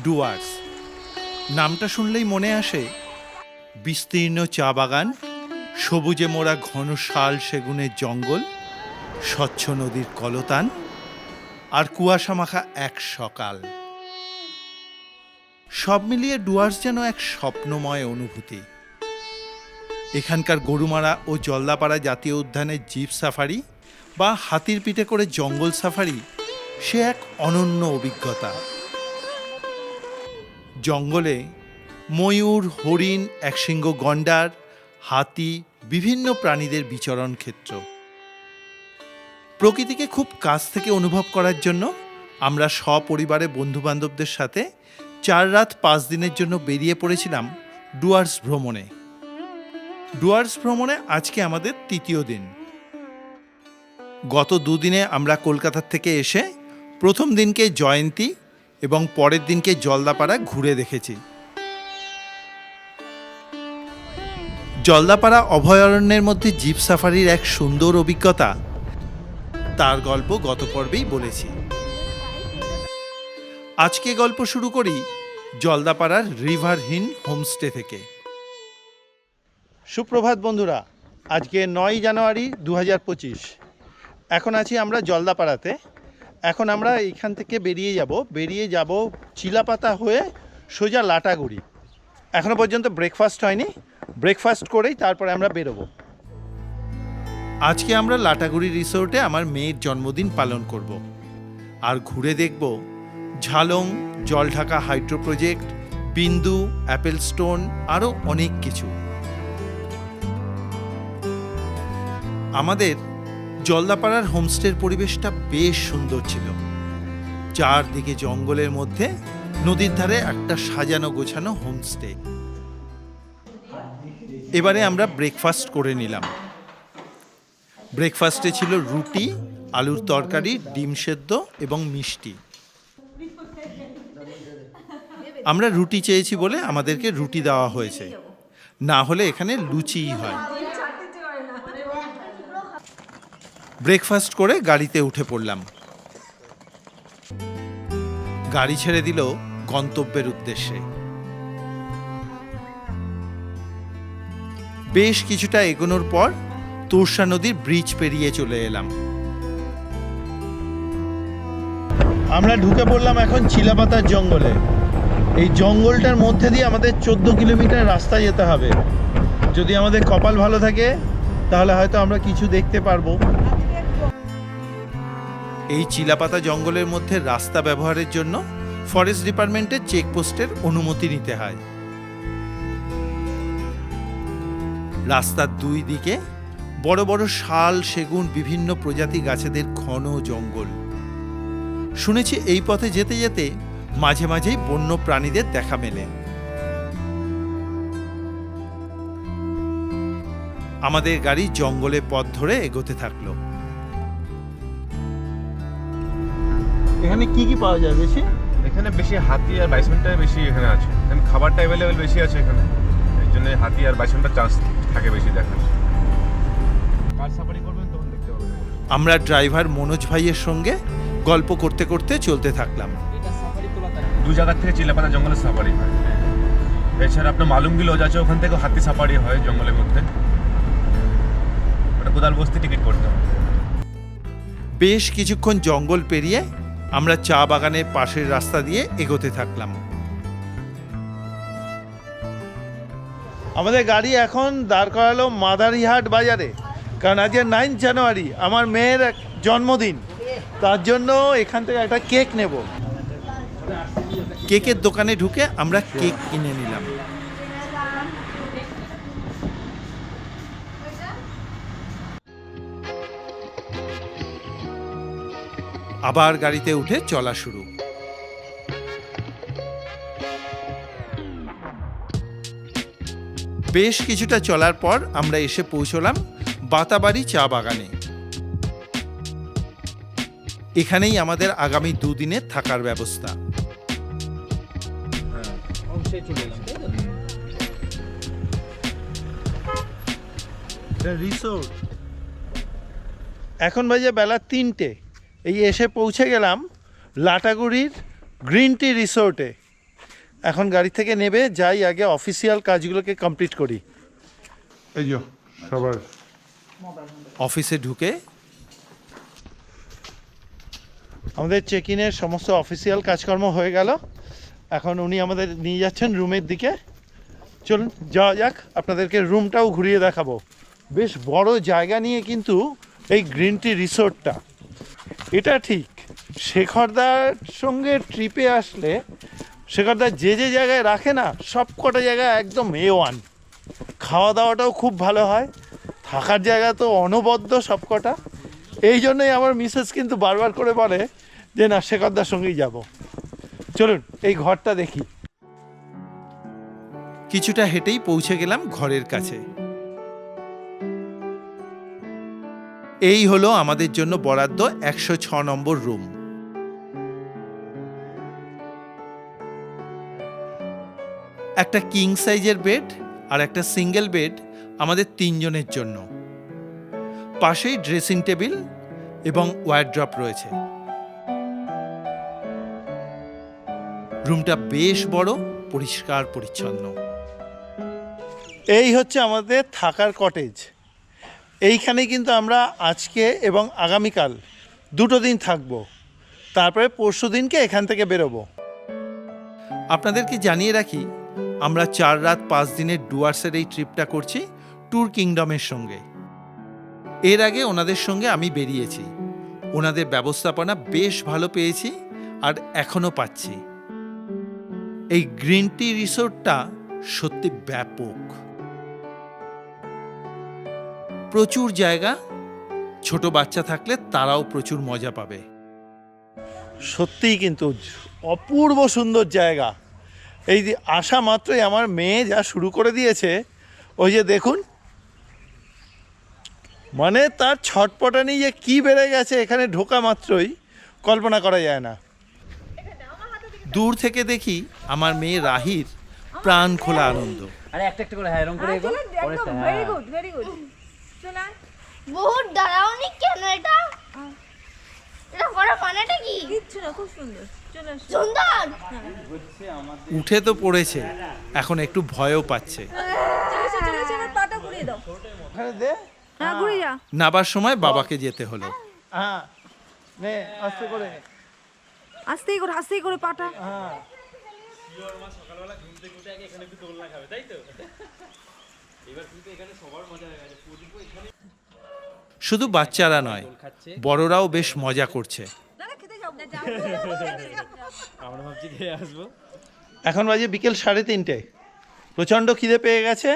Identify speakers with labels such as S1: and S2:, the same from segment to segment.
S1: ডুয়ার্স। নামটা শুনলেই মনে আসে বিস্তীর্ণ চা বাগান, সবুজে মোড়া ঘন শাল সেগুনের জঙ্গল, স্বচ্ছ নদীর কলতান আর কুয়াশা মাখা এক সকাল। সব মিলিয়ে ডুয়ার্স যেন এক স্বপ্নময় অনুভূতি। এখানকার গরুমারা ও জলদাপাড়া জাতীয় উদ্যানের জিপ সাফারি বা হাতির পিঠে করে জঙ্গল সাফারি সে এক অনন্য অভিজ্ঞতা। জঙ্গলে ময়ূর, হরিণ, একশৃঙ্গ গন্ডার, হাতি, বিভিন্ন প্রাণীদের বিচরণ ক্ষেত্র। প্রকৃতিকে খুব কাছ থেকে অনুভব করার জন্য আমরা সপরিবারে বন্ধুবান্ধবদের সাথে 4 রাত 5 দিনের জন্য বেরিয়ে পড়েছিলাম ডুয়ার্স ভ্রমণে। ডুয়ার্স ভ্রমণে আজকে আমাদের 3য় দিন। গত 2 দিনে আমরা কলকাতার থেকে এসে প্রথম দিনকে জয়ন্তী এবং পরের দিনকে জলদাপাড়া ঘুরে দেখেছি। জলদাপাড়া অভয়ারণ্যের মধ্যে জিপ সাফারির এক সুন্দর অভিজ্ঞতা, তার গল্প গত পর্বেই বলেছি। আজকে গল্প শুরু করি জলদাপাড়ার রিভার হিন হোমস্টে থেকে। সুপ্রভাত বন্ধুরা, আজকে 9 জানুয়ারি 2025। এখন আছি আমরা জলদাপাড়াতে। এখন আমরা এইখান থেকে বেরিয়ে যাব চিলাপাতা হয়ে সোজা লাটাগুড়ি। এখনো পর্যন্ত ব্রেকফাস্ট হয়নি, ব্রেকফাস্ট করেই তারপরে আমরা বেরোবো। আজকে আমরা লাটাগুড়ি রিসোর্টে আমার মেয়ের জন্মদিন পালন করব আর ঘুরে দেখব ঝালং, জলঢাকা হাইড্রো প্রজেক্ট, বিন্দু, অ্যাপেল স্টোন, আরও অনেক কিছু। আমাদের জলদাপাড়ার হোমস্টের পরিবেশটা বেশ সুন্দর ছিল। চারদিকে জঙ্গলের মধ্যে নদীর ধারে একটা সাজানো গোছানো হোমস্টে। এবারে আমরা ব্রেকফাস্ট করে নিলাম। ব্রেকফাস্টে ছিল রুটি, আলুর তরকারি, ডিম সেদ্ধ এবং মিষ্টি। আমরা রুটি চেয়েছি বলে আমাদেরকে রুটি দেওয়া হয়েছে, না হলে এখানে লুচিই হয়। ব্রেকফাস্ট করে গাড়িতে উঠে পড়লাম। গাড়ি ছেড়ে দিল গন্তব্যের উদ্দেশ্যে। বেশ কিছুটা এগোনোর পর তোরসা নদীর ব্রিজ পেরিয়ে চলে এলাম। আমরা ঢুকে পড়লাম এখন চিলাপাতার জঙ্গলে। এই জঙ্গলটার মধ্যে দিয়ে আমাদের 14 কিলোমিটার রাস্তা যেতে হবে। যদি আমাদের কপাল ভালো থাকে তাহলে হয়তো আমরা কিছু দেখতে পারবো। এই চিলাপাতা জঙ্গলের মধ্যে রাস্তা ব্যবহারের জন্য ফরেস্ট ডিপার্টমেন্টের চেকপোস্টের অনুমতি নিতে হয়। রাস্তার 2 দিকে বড় বড় শাল, সেগুন, বিভিন্ন প্রজাতি গাছেদের ঘন জঙ্গল। শুনেছি এই পথে যেতে যেতে মাঝে মাঝেই বন্য প্রাণীদের দেখা মেলে। আমাদের গাড়ি জঙ্গলে পথ ধরে এগোতে থাকলো। এখানে কি কি পাওয়া যায় বেশি?
S2: এখানে বেশি হাতি আর বাইসনটাই বেশি এখানে আছে। এখানে খাবারটা অ্যাভেলেবেল বেশি আছে এখানে, এই জন্য হাতি আর বাইসনটার চান্স থাকে বেশি দেখার। কার সাফারি করবেন তখন দেখতে পাবেন।
S1: আমরা ড্রাইভার মনোজ ভাইয়ের সঙ্গে গল্প করতে করতে চলতে থাকলাম।
S2: 2 জায়গা থেকে চিলাপাতা জঙ্গলের সাফারি হয়। এছাড়া আপনার মালুমগি লজ আছে, ওখান থেকে হাতি সাফারি হয় জঙ্গলের মধ্যে। ওটা কোদাল বস্তি টিকিট করতে হবে।
S1: বেশ কিছুক্ষণ জঙ্গল পেরিয়ে আমরা চা বাগানের পাশের রাস্তা দিয়ে এগোতে থাকলাম। আমাদের গাড়ি এখন দাঁড় করালো মাদারিহাট বাজারে, কারণ আজকে 9 জানুয়ারি আমার মেয়ের জন্মদিন। তার জন্য এখান থেকে একটা কেক নেব। কেকের দোকানে ঢুকে আমরা কেক কিনে নিলাম। আবার গাড়িতে উঠে চলা শুরু। বেশ কিছুটা চলার পর আমরা এসে পৌঁছলাম বাতাবাড়ি চা বাগানে। এখানেই আমাদের আগামী 2 দিনের থাকার ব্যবস্থা। রিসোর্ট এখন বাজে বেলা 3টে। এই এসে পৌঁছে গেলাম লাটাগুড়ির গ্রিন টি রিসোর্টে। এখন গাড়ি থেকে নেবে, যাই আগে অফিসিয়াল কাজগুলোকে কমপ্লিট করি। এই যে সবার অফিসে ঢুকে আমাদের চেক ইনের সমস্ত অফিসিয়াল কাজকর্ম হয়ে গেল। এখন উনি আমাদের নিয়ে যাচ্ছেন রুমের দিকে। চলুন যাওয়া যাক, আপনাদেরকে রুমটাও ঘুরিয়ে দেখাবো। বেশ বড় জায়গা নিয়ে কিন্তু এই গ্রিন টি রিসোর্টটা। এটা ঠিক শেখরদার সঙ্গে ট্রিপে আসলে শেখরদা যে যে জায়গায় রাখে না, সব কটা জায়গায় একদম A1। খাওয়া দাওয়াটাও খুব ভালো হয়, থাকার জায়গা তো অনবদ্য সব কটা। এই জন্যই আমার মিসেস কিন্তু বারবার করে বলে যে না, শেখরদার সঙ্গেই যাব। চলুন এই ঘরটা দেখি। কিছুটা হেঁটেই পৌঁছে গেলাম ঘরের কাছে। এই হলো আমাদের জন্য বরাদ্দ 106 নম্বর রুম। একটা কিং সাইজের বেড আর একটা সিঙ্গেল বেড আমাদের 3 জনের জন্য। পাশেই ড্রেসিং টেবিল এবং ওয়ারড্রপ রয়েছে। রুমটা বেশ বড়, পরিষ্কার পরিচ্ছন্ন। এই হচ্ছে আমাদের থাকার কটেজ। এইখানে কিন্তু আমরা আজকে এবং আগামীকাল 2 দিন থাকবো, তারপরে পরশু দিনকে এখান থেকে বেরোবো। আপনাদেরকে জানিয়ে রাখি, আমরা 4 রাত 5 দিনের ডুয়ার্সের এই ট্রিপটা করছি ট্যুর কিংডমের সঙ্গে। এর আগে ওনাদের সঙ্গে আমি বেরিয়েছি, ওনাদের ব্যবস্থাপনা বেশ ভালো পেয়েছি আর এখনও পাচ্ছি। এই গ্রিন টি রিসোর্টটা সত্যি ব্যাপক, প্রচুর জায়গা। ছোট বাচ্চা থাকলে তারাও প্রচুর মজা পাবে। সত্যিই কিন্তু অপূর্ব সুন্দর জায়গা। এই যে আসা মাত্রই আমার মেয়ে যা শুরু করে দিয়েছে, ওই যে দেখুন, মানে তার ছটপটানি যে কি বেড়ে গেছে এখানে ঢোকা মাত্রই, কল্পনা করা যায় না। দূর থেকে দেখি আমার মেয়ে রাহির প্রাণ খোলা আনন্দ।
S3: আরে একটা একটা করে হ্যাঁ এরকম করে এগো পরেরটা।
S4: Very good very good. চলা
S5: বহুত দাঁড়াওনি কেন এটা? এটা করার মানেটা কি?
S4: কিচ্ছু না, খুব সুন্দর। চলে আসো।
S5: সুন্দর।
S1: উঠে তো পড়েছে, এখন একটু ভয়ও পাচ্ছে।
S4: চলে এবার পাটা ঘুরিয়ে দাও। হ্যাঁ ঘুরে যা।
S1: নাবার সময় বাবাকে যেতে হলো। হ্যাঁ নে আস্তে করে,
S4: আস্তেই করে পাটা।
S1: হ্যাঁ শুধু বাচ্চারা নয়, বড়রাও বেশ মজা করছে।
S3: আমরা ভাবছি খেয়ে আসবো।
S1: এখন বাজে বিকেল 3:30। প্রচণ্ড খিদে পেয়ে গেছে,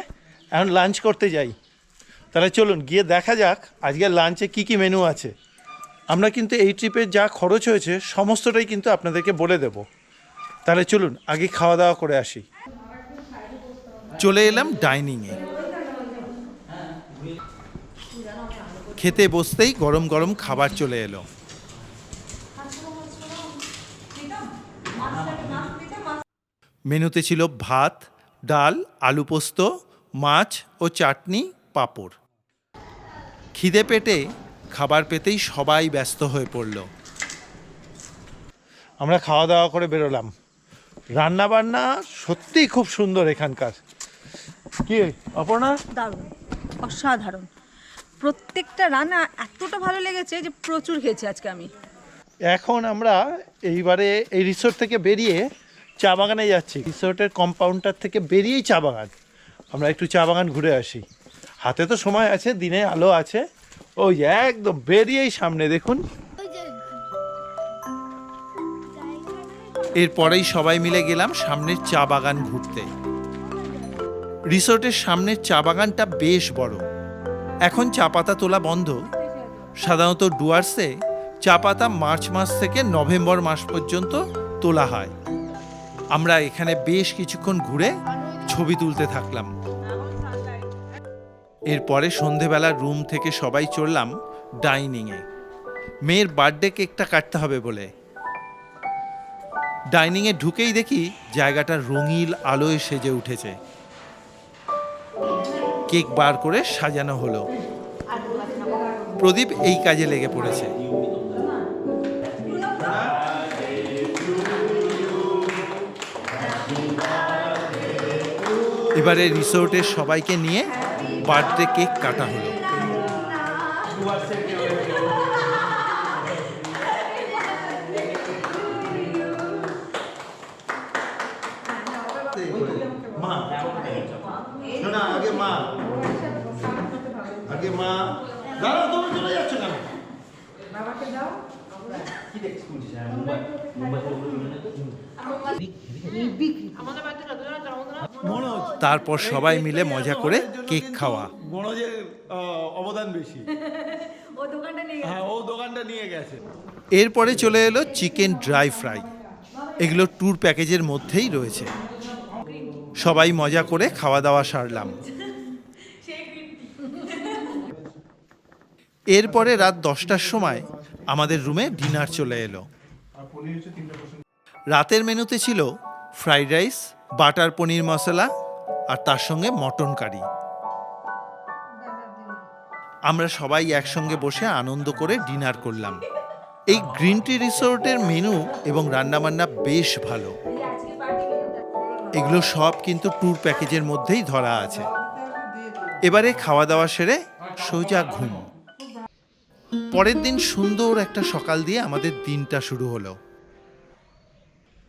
S1: এখন লাঞ্চ করতে যাই। তাহলে চলুন গিয়ে দেখা যাক আজকের লাঞ্চে কি কি মেনু আছে। আমরা কিন্তু এই ট্রিপে যা খরচ হয়েছে সমস্তটাই কিন্তু আপনাদেরকে বলে দেব। তাহলে চলুন আগে খাওয়া দাওয়া করে আসি। চলে এলাম ডাইনিংয়ে। খেতে বসতেই গরম গরম খাবার চলে এলো। মেনুতে ছিল ভাত, ডাল, আলু পোস্ত, মাছ ও চাটনি, পাঁপড়। খিদে পেটে খাবার পেতেই সবাই ব্যস্ত হয়ে পড়ল। আমরা খাওয়া দাওয়া করে বেরোলাম। রান্না বান্না সত্যিই খুব সুন্দর এখানকার। কি অপর্ণা?
S4: দারুণ, অসাধারণ। প্রত্যেকটা রান্না এতটা ভালো লেগেছে যে প্রচুর খেয়েছি আজকে আমি।
S1: এখন আমরা এইবারে এই রিসোর্ট থেকে বেরিয়ে চা বাগানে যাচ্ছি। রিসোর্টের কম্পাউন্ডার থেকে বেরিয়েই চা বাগান। আমরা একটু চা বাগান ঘুরে আসি। হাতে তো সময় আছে, দিনে আলো আছে। ওই একদম বেরিয়েই সামনে দেখুন।
S5: ওই যে
S1: এরপরেই সবাই মিলে গেলাম সামনের চা বাগান ঘুরতে। রিসোর্টের সামনের চা বাগানটা বেশ বড়। এখন চা পাতা তোলা বন্ধ। সাধারণত ডুয়ার্সে চা পাতা মার্চ মাস থেকে নভেম্বর মাস পর্যন্ত তোলা হয়। আমরা এখানে বেশ কিছুক্ষণ ঘুরে ছবি তুলতে থাকলাম। এরপরে সন্ধেবেলা রুম থেকে সবাই চললাম ডাইনিংয়ে, মেয়ের বার্থডে কেকটা কাটতে হবে বলে। ডাইনিংয়ে ঢুকেই দেখি জায়গাটা রঙিন আলোয় সেজে উঠেছে। কেক বার করে সাজানো হলো। প্রদীপ এই কাজে লেগে পড়েছে। এবারে রিসোর্টের সবাইকে নিয়ে বার্থডে কেক কাটা হলো। তারপর সবাই মিলে মজা করে কেক খাওয়া। মনোজের অবদান বেশি, ও দোকানটা নিয়ে গেছে। এরপরে চলে এলো চিকেন ড্রাই ফ্রাই। এগুলো ট্যুর প্যাকেজের মধ্যেই রয়েছে। সবাই মজা করে খাওয়া দাওয়া সারলাম। এরপরে রাত 10টার সময় আমাদের রুমে ডিনার চলে এলো। রাতের মেনুতে ছিল ফ্রাইড রাইস, বাটার পনির মশলা আর তার সঙ্গে মটন কারি। আমরা সবাই একসঙ্গে বসে আনন্দ করে ডিনার করলাম। এই গ্রিন টি রিসোর্টের মেনু এবং রান্নাবান্না বেশ ভালো। এগুলো সব কিন্তু ট্যুর প্যাকেজের মধ্যেই ধরা আছে। এবারে খাওয়া দাওয়া সেরে সোজা ঘুম। পরের দিন সুন্দর একটা সকাল দিয়ে আমাদের দিনটা শুরু হলো।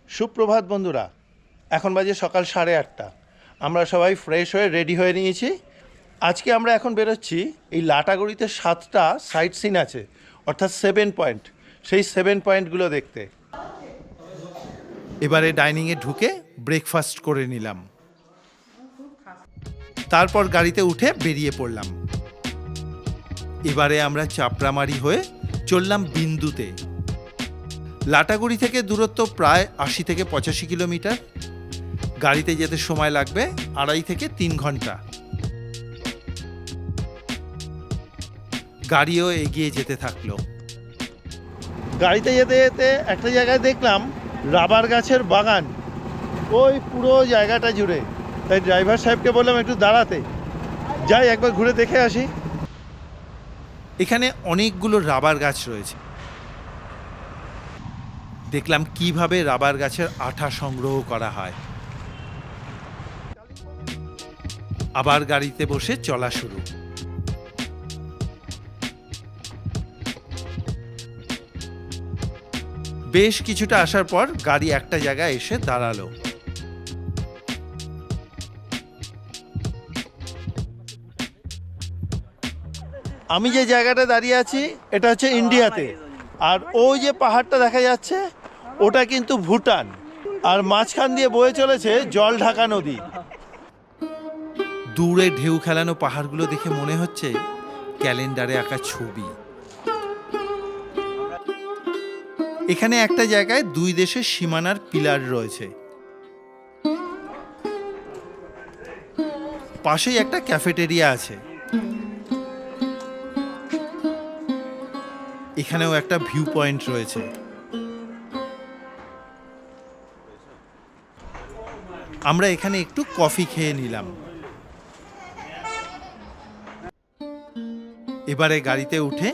S1: সুপ্রভাত বন্ধুরা, এখন বাজে সকাল 8:30। আমরা সবাই ফ্রেশ হয়ে রেডি হয়ে নিয়েছি। আজকে আমরা এখন বেরোচ্ছি। এই লাটাগুড়িতে 7টা সাইট সিন আছে, অর্থাৎ 7 পয়েন্ট। সেই 7 পয়েন্টগুলো দেখতে এবারে ডাইনিংয়ে ঢুকে ব্রেকফাস্ট করে নিলাম। তারপর গাড়িতে উঠে বেরিয়ে পড়লাম। এবারে আমরা চাপড়ামারি হয়ে চললাম বিন্দুতে। লাটাগুড়ি থেকে দূরত্ব প্রায় 80 থেকে 85 কিলোমিটার। গাড়িতে যেতে সময় লাগবে 2.5 থেকে 3 ঘন্টা। গাড়িও এগিয়ে যেতে থাকলো। গাড়িতে যেতে যেতে একটা জায়গায় দেখলাম রাবার গাছের বাগান, ওই পুরো জায়গাটা জুড়ে। তাই ড্রাইভার সাহেবকে বললাম একটু দাঁড়াতে, যাই একবার ঘুরে দেখে আসি। এখানে অনেকগুলো রাবার গাছ রয়েছে। দেখলাম কিভাবে রাবার গাছের আঠা সংগ্রহ করা হয়। আবার গাড়িতে বসে চলা শুরু। বেশ কিছুটা আসার পর গাড়ি একটা জায়গায় এসে দাঁড়ালো। আমি যে জায়গাটা দাঁড়িয়ে আছি এটা হচ্ছে ইন্ডিয়াতে, আর ওই যে পাহাড়টা দেখা যাচ্ছে ওটা কিন্তু ভুটান, আর মাঝখান দিয়ে বয়ে চলেছে জলঢাকা নদী। দূরে ঢেউ খেলানো পাহাড়গুলো দেখে মনে হচ্ছে ক্যালেন্ডারে আঁকা ছবি। এখানে একটা জায়গায় 2 দেশের সীমানার পিলার রয়েছে। পাশেই একটা ক্যাফেটেরিয়া আছে। এখানেও একটা ভিউ পয়েন্ট রয়েছে। আমরা এখানে একটু কফি খেয়ে নিলাম। এবারে গাড়িতে উঠে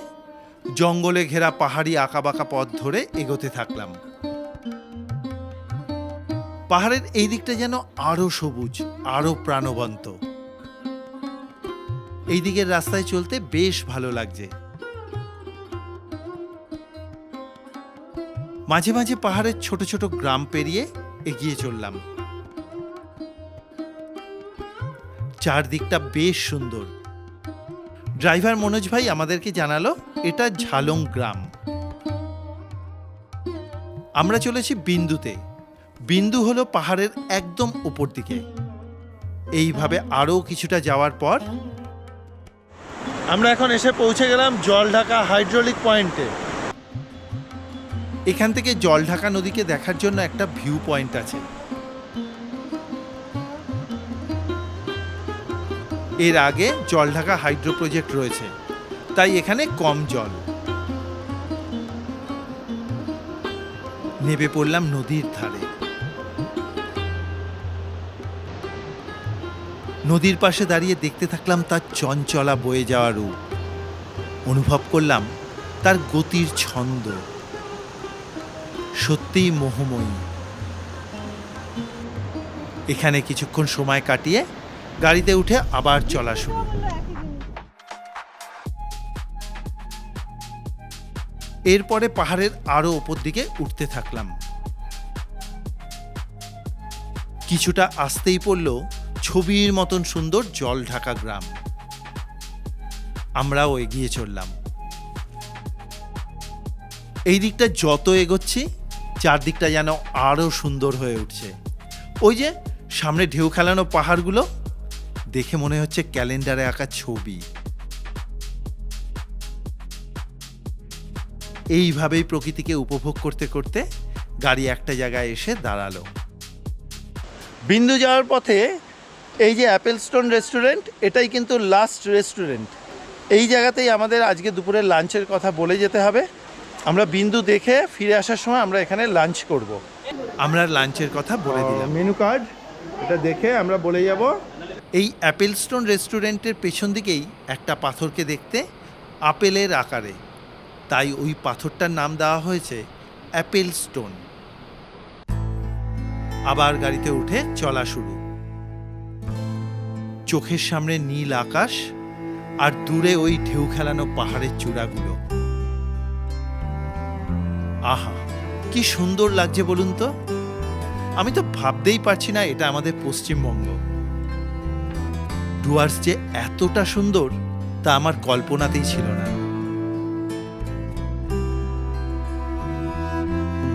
S1: জঙ্গলে ঘেরা পাহাড়ি আঁকাবাঁকা পথ ধরে এগোতে থাকলাম। পাহাড়ের এই দিকটা যেন আরো সবুজ, আরো প্রাণবন্ত। এই দিকের রাস্তায় চলতে বেশ ভালো লাগছে। মাঝে মাঝে পাহাড়ের ছোট ছোট গ্রাম পেরিয়ে এগিয়ে চললাম। চারদিকটা বেশ সুন্দর। ড্রাইভার মনোজ ভাই আমাদেরকে জানালো এটা ঝালং গ্রাম। আমরা চলেছি বিন্দুতে। বিন্দু হলো পাহাড়ের একদম উপর দিকে। এইভাবে আরও কিছুটা যাওয়ার পর আমরা এখন এসে পৌঁছে গেলাম জলঢাকা হাইড্রোলিক পয়েন্টে। এখান থেকে জলঢাকা নদীকে দেখার জন্য একটা ভিউ পয়েন্ট আছে। এর আগে জলঢাকা হাইড্রো প্রজেক্ট রয়েছে, তাই এখানে কম জল। নেমে পড়লাম নদীর ধারে। নদীর পাশে দাঁড়িয়ে দেখতে থাকলাম তার চঞ্চলা বয়ে যাওয়া রূপ। অনুভব করলাম তার গতির ছন্দ। সত্যিই মোহময়ী। এখানে কিছুক্ষণ সময় কাটিয়ে গাড়িতে উঠে আবার চলা শুরু। এরপরে পাহাড়ের আরো ওপর দিকে উঠতে থাকলাম। কিছুটা আসতেই পড়ল ছবির মতন সুন্দর জল ঢাকা গ্রাম। আমরাও এগিয়ে চললাম। এই দিকটা যত এগোচ্ছি চারদিকটা যেন আরো সুন্দর হয়ে উঠছে। ওই যে সামনে ঢেউ খেলানো পাহাড়গুলো, দেখে মনে হচ্ছে ক্যালেন্ডারে আঁকা ছবি। এইভাবেই প্রকৃতিকে উপভোগ করতে করতে গাড়ি একটা জায়গায় এসে দাঁড়ালো। বিন্দু যাওয়ার পথে এই যে অ্যাপেল স্টোন রেস্টুরেন্ট, এটাই কিন্তু লাস্ট রেস্টুরেন্ট। এই জায়গাতেই আমাদের আজকে দুপুরের লাঞ্চের কথা বলে যেতে হবে। আমরা বিন্দু দেখে ফিরে আসার সময় আমরা এখানে লাঞ্চ করব। আমরা লাঞ্চের কথা বলে দিলাম। মেনু কার্ড এটা দেখে আমরা বলে যাব। এই অ্যাপেল স্টোন রেস্টুরেন্টের পেছন দিকেই একটা পাথরকে দেখতে আপেলের আকারে, তাই ওই পাথরটার নাম দেওয়া হয়েছে অ্যাপেল স্টোন। আবার গাড়িতে উঠে চলা শুরু। চোখের সামনে নীল আকাশ আর দূরে ওই ঢেউ খেলানো পাহাড়ের চূড়াগুলো। আহা, কি সুন্দর লাগছে বলুন তো। আমি তো ভাবতেই পারছি না এটা আমাদের পশ্চিমবঙ্গ। ডুয়ার্স যে এতটা সুন্দর তা আমার কল্পনাতেই ছিল না।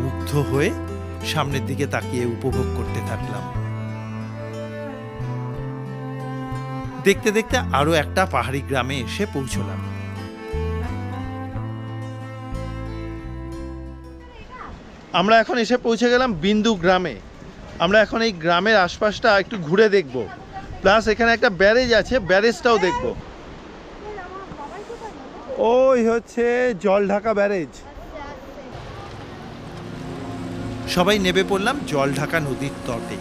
S1: মুগ্ধ হয়ে সামনের দিকে তাকিয়ে উপভোগ করতে থাকলাম। দেখতে দেখতে আরো একটা পাহাড়ি গ্রামে এসে পৌঁছলাম। আমরা এখন এসে পৌঁছে গেলাম বিন্দু গ্রামে। আমরা এখন এই গ্রামের আশপাশটা একটু ঘুরে দেখব, প্লাস এখানে একটা ব্যারেজ আছে, ব্যারেজটাও দেখব। ওই হচ্ছে জল ঢাকা ব্যারেজ। সবাই নেমে পড়লাম জল ঢাকা নদীর তটে।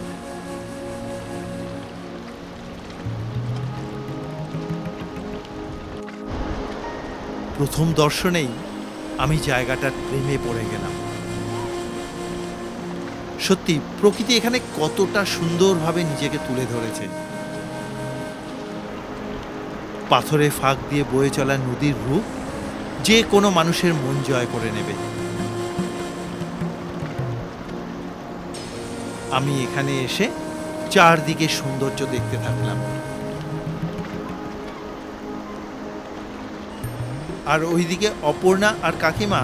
S1: প্রথম দর্শনেই আমি জায়গাটার প্রেমে পড়ে গেলাম। সত্যি প্রকৃতি এখানে কতটা সুন্দরভাবে নিজেকে তুলে ধরেছে। পাথরের ফাঁক দিয়ে বয়ে চলা নদীর রূপ যে কোনো মানুষের মন জয় করে নেবে। আমি এখানে এসে চারদিকে সৌন্দর্য দেখতে থাকলাম। আর ওইদিকে অপর্ণা আর কাকিমা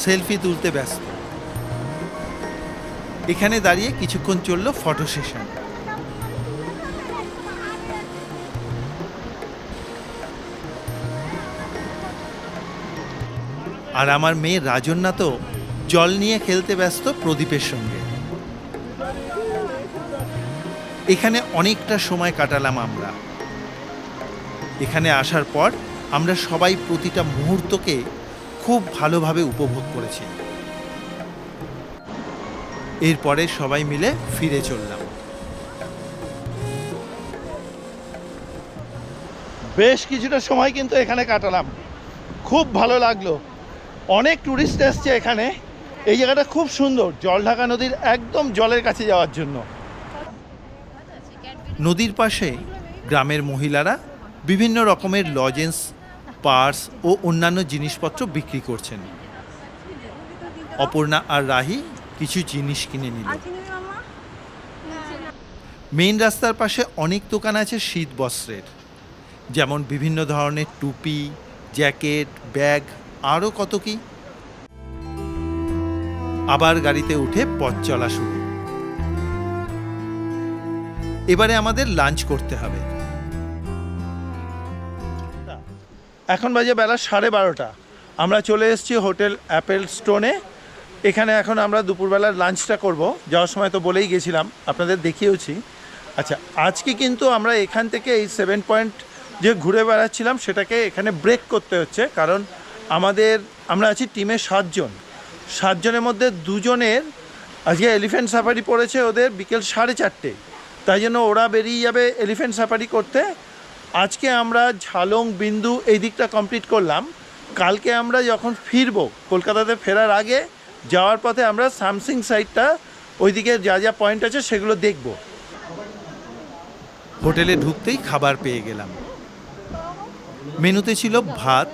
S1: সেলফি তুলতে ব্যস্ত। এখানে দাঁড়িয়ে কিছুক্ষণ চলল ফটো সেশন। আর আমার মেয়ে রাজন্যা তো জল নিয়ে খেলতে ব্যস্ত প্রদীপের সঙ্গে। এখানে অনেকটা সময় কাটালাম আমরা। এখানে আসার পর আমরা সবাই প্রতিটা মুহূর্তকে খুব ভালোভাবে উপভোগ করেছি। এরপরে সবাই মিলে ফিরে চললাম। বেশ কিছুটা সময় কিন্তু এখানে কাটালাম, খুব ভালো লাগলো। অনেক টুরিস্ট এসছে এখানে। এই জায়গাটা খুব সুন্দর, জলঢাকা নদীর একদম জলের কাছে যাওয়ার জন্য। নদীর পাশে গ্রামের মহিলারা বিভিন্ন রকমের লজেন্স, পার্স ও অন্যান্য জিনিসপত্র বিক্রি করছেন। অপর্ণা আর রাহি কিছু জিনিস কিনে নিল। মেইন রাস্তার পাশে অনেক দোকান আছে শীত বস্ত্রের, যেমন বিভিন্ন ধরনের টুপি, জ্যাকেট, ব্যাগ, আরও কত কি। আবার গাড়িতে উঠে পথ চলা শুরু। এবারে আমাদের লাঞ্চ করতে হবে। এখন বাজে বেলা 12:30। আমরা চলে এসেছি হোটেল অ্যাপেল স্টোনে। এখানে এখন আমরা দুপুরবেলার লাঞ্চটা করব। যাওয়ার সময় তো বলেই গেছিলাম, আপনাদের দেখিয়েওছি। আচ্ছা, আজকে কিন্তু আমরা এখান থেকে এই 7 পয়েন্ট যে ঘুরে বেড়াচ্ছিলাম সেটাকে এখানে ব্রেক করতে হচ্ছে, কারণ আমরা আছি টিমে 7 জন। 7 জনের মধ্যে 2 জনের আজকে এলিফ্যান্ট সাফারি পড়েছে ওদের বিকেল 4:30, তাই জন্য ওরা বেরিয়ে যাবে এলিফ্যান্ট সাফারি করতে। আজকে আমরা ঝালং, বিন্দু এই দিকটা কমপ্লিট করলাম। কালকে আমরা যখন ফিরবো, কলকাতাতে ফেরার আগে যাওয়ার পথে আমরা সামসিং সাইডটা, ওইদিকে যা যা পয়েন্ট আছে সেগুলো দেখব। হোটেলে ঢুকতেই খাবার পেয়ে গেলাম। মেনুতে ছিল ভাত,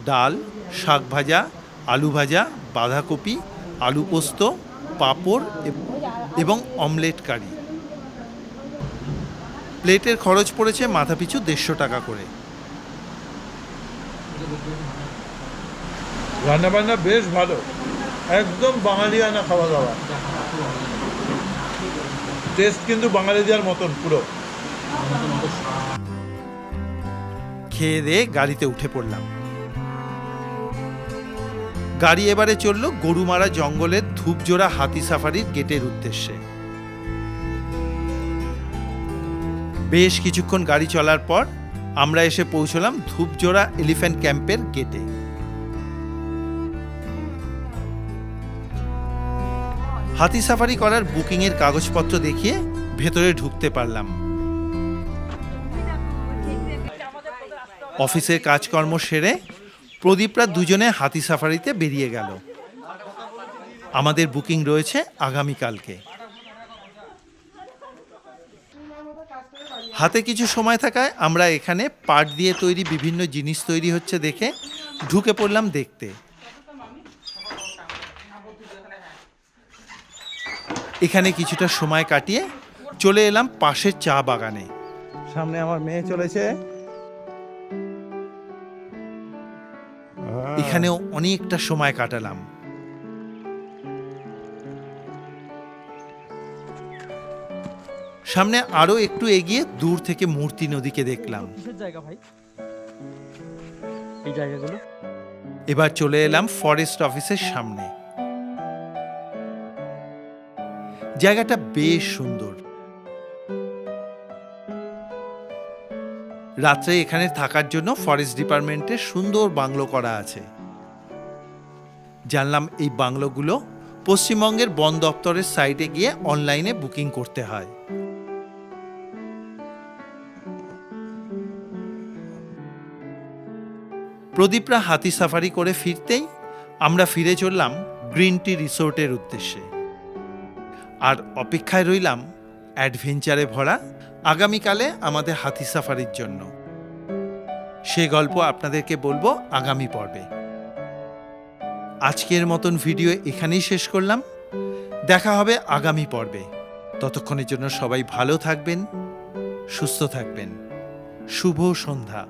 S1: ডাল, শাক ভাজা, আলু ভাজা, বাঁধাকপি, আলু পোস্ত, পাঁপড় এবং অমলেট কারি। প্লেটের খরচ পড়েছে মাথাপিছু 150 টাকা করে।
S6: রান্নাবান্না বেশ ভালো, একদম বাঙালিয়ানা খাওয়া দাওয়া। টেস্ট কিন্তু বাঙালিদের মতন পুরো।
S1: খেয়ে দিয়ে গাড়িতে উঠে পড়লাম। গাড়ি এবারে চলল গরুমারা জঙ্গলের ধূপজোড়া হাতি সাফারির গেটের উদ্দেশ্যে। বেশ কিছুক্ষণ গাড়ি চলার পর আমরা এসে পৌঁছলাম ধূপজোড়া এলিফ্যান্ট ক্যাম্পের গেটে। হাতি সাফারি করার বুকিংয়ের কাগজপত্র দেখিয়ে ভেতরে ঢুকতে পারলাম। অফিসের কাজকর্ম সেরে প্রদীপরা দুজনে হাতি সাফারিতে বেরিয়ে গেল। আমাদের বুকিং রয়েছে আগামীকালকে। হাতে কিছু সময় থাকায় আমরা এখানে পাট দিয়ে তৈরি বিভিন্ন জিনিস তৈরি হচ্ছে দেখে ঢুকে পড়লাম দেখতে। এখানে কিছুটা সময় কাটিয়ে চলে এলাম পাশের চা বাগানে।
S6: সামনে আমার মেয়ে চলেছে।
S1: এখানেও অনেকটা সময় কাটালাম। সামনে আরো একটু এগিয়ে দূর থেকে মূর্তি নদীকে দেখলাম।
S3: কিসের জায়গা ভাই এই জায়গাগুলো?
S1: এবার চলে এলাম ফরেস্ট অফিসের সামনে। জায়গাটা বেশ সুন্দর। রাত্রে এখানে থাকার জন্য ফরেস্ট ডিপার্টমেন্টের সুন্দর বাংলো করা আছে। জানলাম এই বাংলোগুলো পশ্চিমবঙ্গের বন দপ্তরের সাইটে গিয়ে অনলাইনে বুকিং করতে হয়। প্রদীপরা হাতি সাফারি করে ফিরতেই আমরা ফিরে চললাম গ্রিন টি রিসোর্টের উদ্দেশ্যে। আর অপেক্ষায় রইলাম অ্যাডভেঞ্চারে ভরা আগামীকালে আমাদের হাতি সাফারির জন্য। সে গল্প আপনাদেরকে বলবো আগামী পর্বে। আজকের মতন ভিডিও এখানেই শেষ করলাম। দেখা হবে আগামী পর্বে। ততক্ষণের জন্য সবাই ভালো থাকবেন, সুস্থ থাকবেন। শুভ সন্ধ্যা।